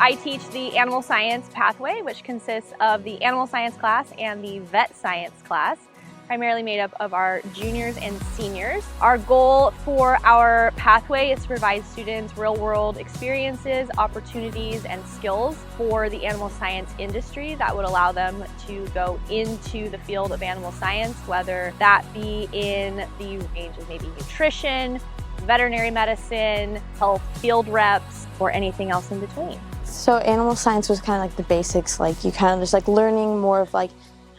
I teach the animal science pathway, which consists of the animal science class and the vet science class, primarily made up of our juniors and seniors. Our goal for our pathway is to provide students real-world experiences, opportunities, and skills for the animal science industry that would allow them to go into the field of animal science, whether that be in the range of maybe nutrition, veterinary medicine, health field reps, or anything else in between. So animal science was kind of like the basics, like you kind of just like learning more of like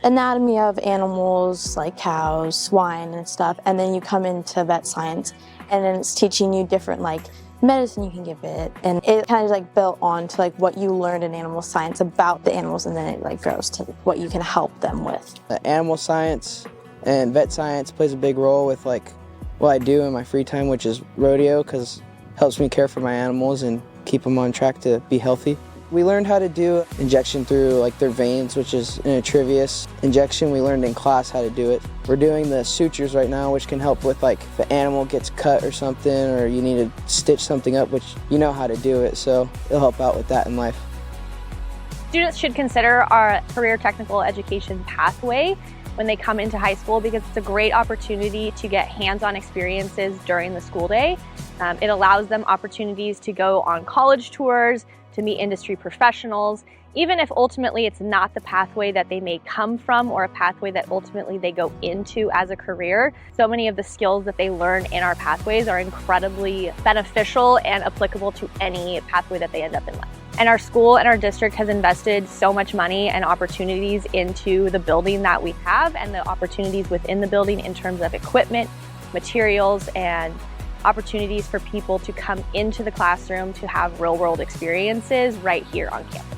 anatomy of animals like cows, swine and stuff, and then you come into vet science and then it's teaching you different like medicine you can give it, and it kind of like built on to like what you learned in animal science about the animals, and then it like goes to what you can help them with. Animal science and vet science plays a big role with like what I do in my free time, which is rodeo, because it helps me care for my animals and keep them on track to be healthy. We learned how to do injection through like their veins, which is an atrivious injection. We learned in class how to do it. We're doing the sutures right now, which can help with like if the animal gets cut or something, or you need to stitch something up, which you know how to do it, so it'll help out with that in life. Students should consider our career technical education pathway when they come into high school, because it's a great opportunity to get hands-on experiences during the school day. It allows them opportunities to go on college tours, to meet industry professionals, even if ultimately it's not the pathway that they may come from or a pathway that ultimately they go into as a career. So many of the skills that they learn in our pathways are incredibly beneficial and applicable to any pathway that they end up in life. And our school and our district has invested so much money and opportunities into the building that we have and the opportunities within the building in terms of equipment, materials, and opportunities for people to come into the classroom to have real-world experiences right here on campus.